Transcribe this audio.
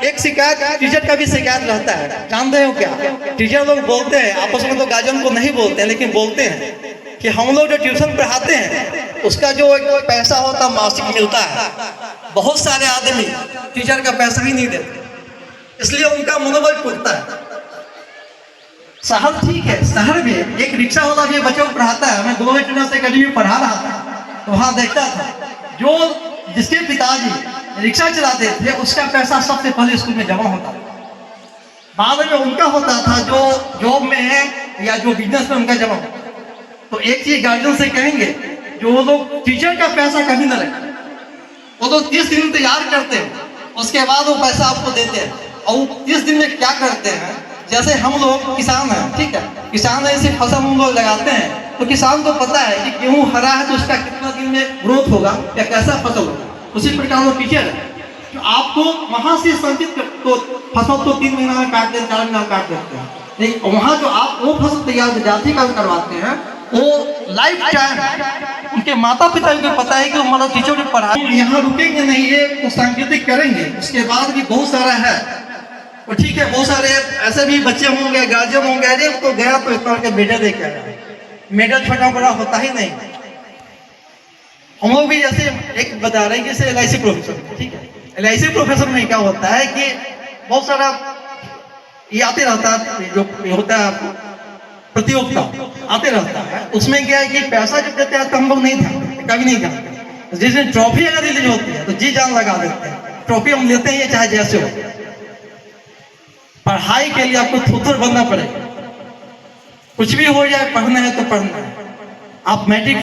एक शिकायत टीचर का भी शिकायत रहता है, जानते हो क्या? टीचर लोग बोलते हैं आपस में, तो गार्जियन को नहीं बोलते हैं, लेकिन बोलते हैं कि हम लोग जो ट्यूशन पढ़ाते हैं उसका जो एक पैसा होता है मासिक मिलता है, बहुत सारे आदमी टीचर का पैसा ही नहीं देते, इसलिए उनका मनोबल टूटता है। शहर ठीक है, शहर में एक रिक्शा वाला भी बच्चों को पढ़ाता है। मैं ग्लोबल इंटरनेशनल अकेडमी में पढ़ा रहा था, तो वहाँ देखता था जो जिसके पिताजी रिक्शा चलाते थे उसका पैसा सबसे पहले स्कूल में जमा होता था, बाद में उनका होता था जो जॉब में है या जो बिजनेस में उनका जमा होता। तो एक चीज गार्जियन से कहेंगे, जो वो लोग टीचर का पैसा कहीं ना रखें, वो लोग 30 दिन तैयार करते हैं, उसके बाद वो पैसा आपको देते हैं। और 30 दिन में क्या करते हैं, जैसे हम लोग किसान हैं, ठीक है, किसान ऐसे फसल हम लोग लगाते हैं, तो किसान को पता है कि गेहूं हरा है तो उसका कितना दिन में ग्रोथ होगा या कैसा फसल होगा। उसी प्रकार वो टीचर है जो आपको वहां से संचित तो फसल तो 3 महीना में काट देते, 4 महीना में काट देते हैं, लेकिन वहां जो आप वो फसल तैयार जाति का करवाते हैं वो लाइफ टाइम उनके माता पिता को पता है कि मतलब टीचर ने पढ़ाई। यहाँ रुकेंगे नहीं, ये तो सांकेतिक करेंगे, उसके बाद भी बहुत सारा है। तो ठीक है, बहुत सारे ऐसे भी बच्चे होंगे, गार्जियन होंगे, अरे तो गया तो इतना के मेडल लेके आया, मेडल छोटा बड़ा होता ही नहीं। हम लोग भी जैसे एक बता रहे हैं कि जैसे LIC प्रोफेसर, ठीक है, LIC प्रोफेसर में क्या होता है कि बहुत सारा ये आते रहता है, जो होता है प्रतियोगिता आते रहता है, उसमें क्या है कि पैसा जब देते हैं तो हम लोग नहीं ध्यान, कभी नहीं ध्यान। जिस दिन ट्रॉफी अगर रिलीज होती है तो जी जान लगा देते हैं, ट्रॉफी हम लेते हैं चाहे जैसे हो। पढ़ाई के लिए आपको थोथर बनना पड़ेगा, कुछ भी हो जाए पढ़ना है तो पढ़ना है। आप मैट्रिक